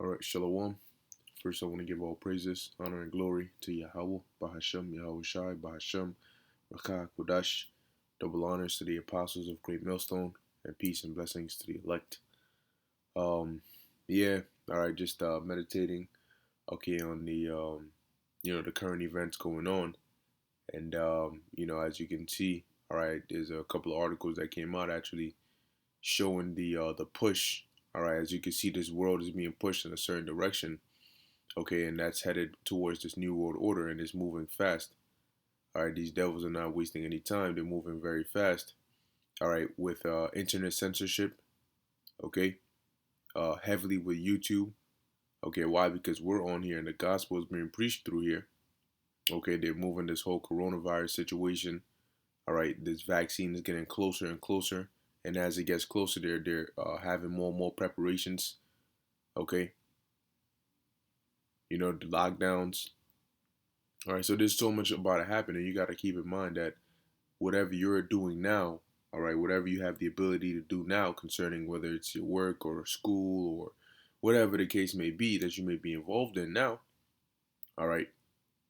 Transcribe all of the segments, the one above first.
All right, Shalom. First, I want to give all praises, honor, and glory to Yahweh, Bahashem, Yahweh Shai, Bahashem, Rakah, Kodash. Double honors to the apostles of Great Millstone, and peace and blessings to the elect. Um, yeah, all right, just meditating, okay, on the current events going on, and as you can see, all right, there's a couple of articles that came out actually showing the push. All right, as you can see, this world is being pushed in a certain direction. Okay, and that's headed towards this new world order, and it's moving fast. All right, these devils are not wasting any time; they're moving very fast. All right, with internet censorship. Okay, heavily with YouTube. Okay, why? Because we're on here, and the gospel is being preached through here. Okay, they're moving this whole coronavirus situation. All right, this vaccine is getting closer and closer, and as it gets closer, they're having more and more preparations. Okay, the lockdowns. All right, so there's so much about it happening. You got to keep in mind that whatever you're doing now, all right, whatever you have the ability to do now concerning whether it's your work or school or whatever the case may be that you may be involved in now, all right,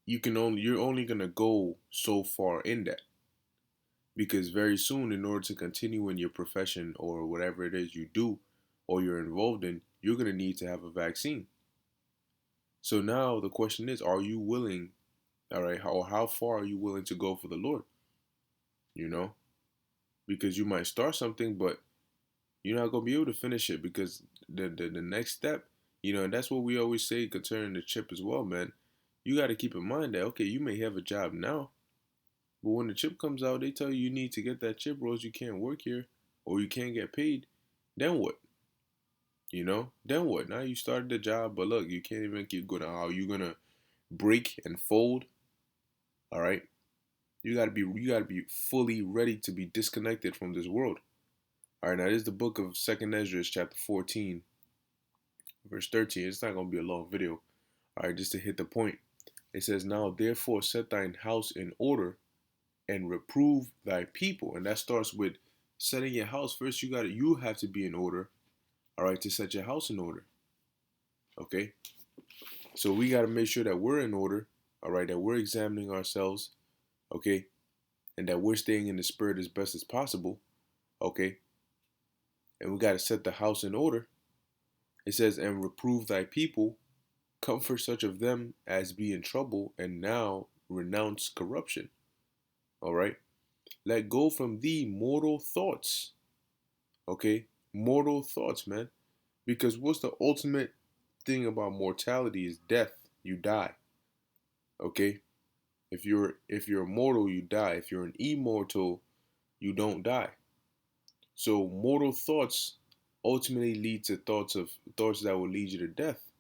you're only gonna go so far in that because very soon, in order to continue in your profession or whatever it is you do or you're involved in, you're gonna need to have a vaccine. So now the question is, are you willing, all right, how far are you willing to go for the Lord? You know, because you might start something, but you're not gonna be able to finish it because the next step, and that's what we always say concerning the chip as well, man. You got to keep in mind that okay, you may have a job now, but when the chip comes out, they tell you need to get that chip, or else you can't work here, or you can't get paid. Then what? Then what? Now you started the job, but look, you can't even keep going. How you gonna break and fold? All right, you gotta be fully ready to be disconnected from this world. All right, now this is the book of Second Ezra, chapter 14, verse 13. It's not going to be a long video. All right, just to hit the point. It says, "Now therefore set thine house in order and reprove thy people." And that starts with setting your house first. You have to be in order, all right, to set your house in order. Okay? So we got to make sure that we're in order, all right, that we're examining ourselves, okay? And that we're staying in the spirit as best as possible, okay? And we got to set the house in order. It says, "And reprove thy people, comfort such of them as be in trouble, and now renounce corruption." All right. Let go from thee mortal thoughts. Okay. Mortal thoughts, man. Because what's the ultimate thing about mortality is death. You die. Okay. If you're immortal, you die. If you're an immortal, you don't die. So mortal thoughts ultimately lead to thoughts that will lead you to death.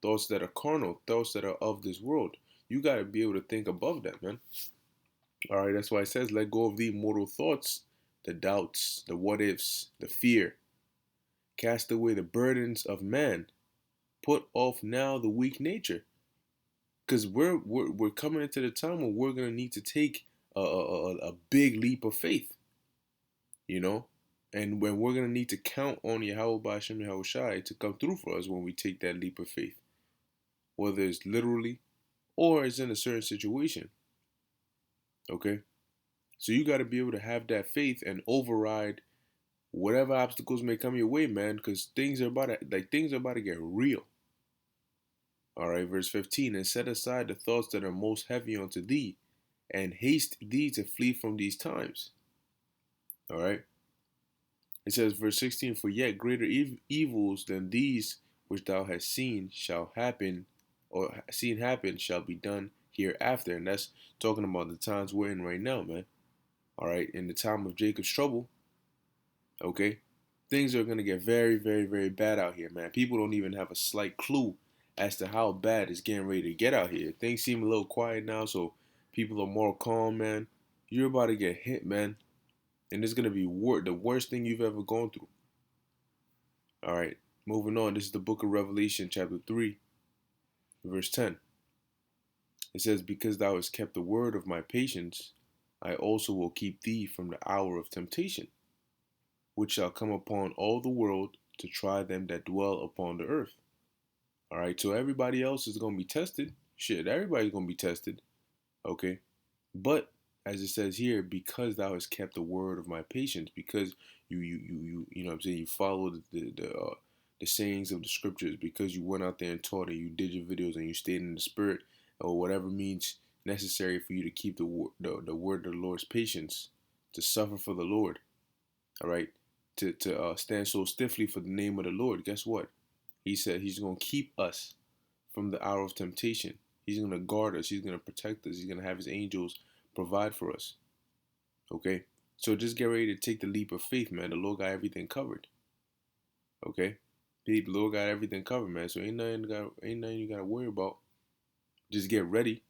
Thoughts that are carnal, thoughts that are of this world. You got to be able to think above that, man. All right, that's why it says, let go of the mortal thoughts, the doubts, the what ifs, the fear. Cast away the burdens of man. Put off now the weak nature. Because we're coming into the time where we're going to need to take a big leap of faith, you know? And when we're going to need to count on Yahweh Ba'ashem Yahweh Shai to come through for us when we take that leap of faith. Whether it's literally or it's in a certain situation. Okay? So you got to be able to have that faith and override whatever obstacles may come your way, man, because things are about to get real. All right, verse 15, "And set aside the thoughts that are most heavy unto thee, and haste thee to flee from these times." All right. It says, verse 16, "For yet greater evils than these which thou hast seen shall happen, or seen happen shall be done hereafter." And that's talking about the times we're in right now, man. All right, in the time of Jacob's trouble, okay, things are going to get very, very, very bad out here, man. People don't even have a slight clue as to how bad it's getting ready to get out here. Things seem a little quiet now, so people are more calm, man. You're about to get hit, man. And it's going to be the worst thing you've ever gone through. All right, moving on. This is the book of Revelation, chapter 3, verse 10. It says, "Because thou hast kept the word of my patience, I also will keep thee from the hour of temptation, which shall come upon all the world to try them that dwell upon the earth." All right, so everybody else is gonna be tested. Shit, everybody's gonna be tested. Okay, but as it says here, because thou hast kept the word of my patience, because you know what I'm saying, you followed the sayings of the scriptures, because you went out there and taught and you did your videos and you stayed in the spirit or whatever means necessary for you to keep the word of the Lord's patience, to suffer for the Lord. All right, to stand so stiffly for the name of the Lord. Guess what? He said he's gonna keep us from the hour of temptation. He's going to guard us. He's going to protect us. He's going to have his angels provide for us. Okay? So just get ready to take the leap of faith, man. The Lord got everything covered. Okay? The Lord got everything covered, man. So ain't nothing you got to worry about. Just get ready,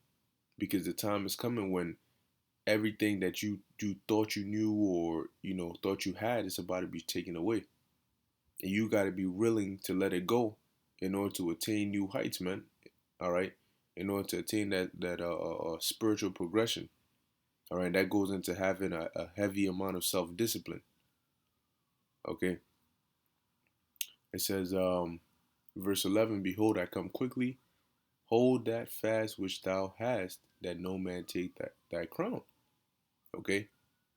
because the time is coming when everything that you thought you knew, or thought you had, is about to be taken away. And you got to be willing to let it go in order to attain new heights, man. All right, in order to attain that spiritual progression. All right, that goes into having a heavy amount of self-discipline. Okay, it says, verse 11, behold, I come quickly. Hold that fast which thou hast, that no man take that crown. Okay,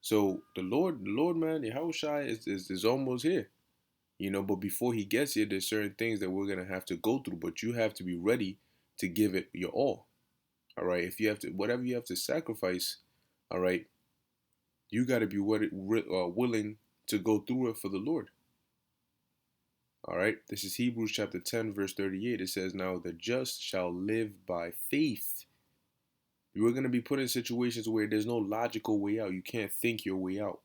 so the Lord, man, Yahushua is almost here. But before he gets here, there's certain things that we're gonna have to go through. But you have to be ready to give it your all. All right, if you have to, whatever you have to sacrifice, all right, you got to be willing to go through it for the Lord. All right, this is Hebrews chapter 10, verse 38. It says, now the just shall live by faith. You're going to be put in situations where there's no logical way out. You can't think your way out.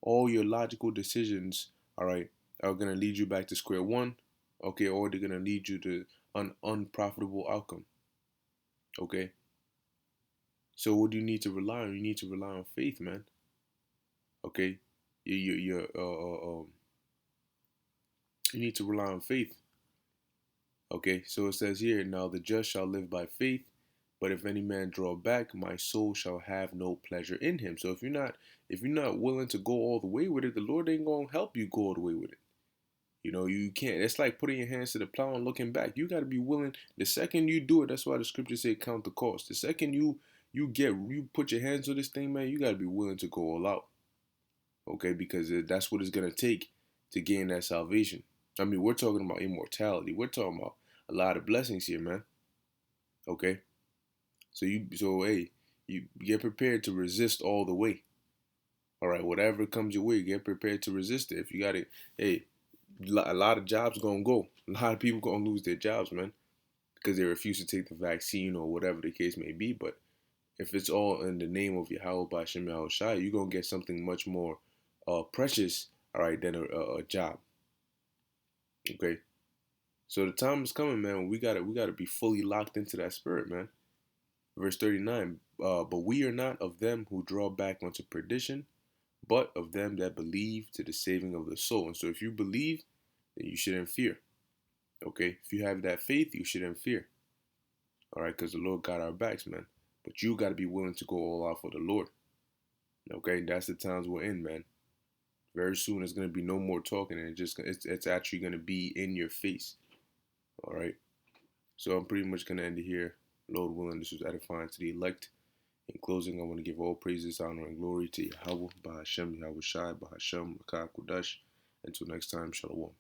All your logical decisions, all right, are going to lead you back to square one, okay, or they're going to lead you to an unprofitable outcome, okay? So what do you need to rely on? You need to rely on faith, man. Okay, you need to rely on faith. Okay, so it says here, now the just shall live by faith, but if any man draw back, my soul shall have no pleasure in him. So if you're not willing to go all the way with it, the Lord ain't gonna help you go all the way with it. You can't. It's like putting your hands to the plow and looking back. You got to be willing. The second you do it, that's why the scriptures say count the cost. The second you put your hands on this thing, man, you got to be willing to go all out. Okay, because that's what it's gonna take to gain that salvation. I mean, we're talking about immortality. We're talking about a lot of blessings here, man. Okay, so hey, you get prepared to resist all the way. All right, whatever comes your way, get prepared to resist it. If you got it, hey, a lot of jobs gonna go. A lot of people gonna lose their jobs, man, because they refuse to take the vaccine or whatever the case may be. But if it's all in the name of Yahweh Ba'Shem Yahushai, you're gonna get something much more precious, all right, than a job. Okay, so the time is coming, man. We gotta be fully locked into that spirit, man. Verse 39. But we are not of them who draw back unto perdition, but of them that believe to the saving of the soul. And so if you believe, then you shouldn't fear. Okay, if you have that faith, you shouldn't fear. All right, because the Lord got our backs, man. But you got to be willing to go all out for the Lord. Okay, that's the times we're in, man. Very soon, it's gonna be no more talking, and it's actually gonna be in your face. All right. So I'm pretty much gonna end it here. Lord willing, this was edifying to the elect. In closing, I want to give all praises, honor, and glory to Yahweh, Bahashem, Yahweh Shai, Bahashem, Rakah Kudash. Until next time, Shalom.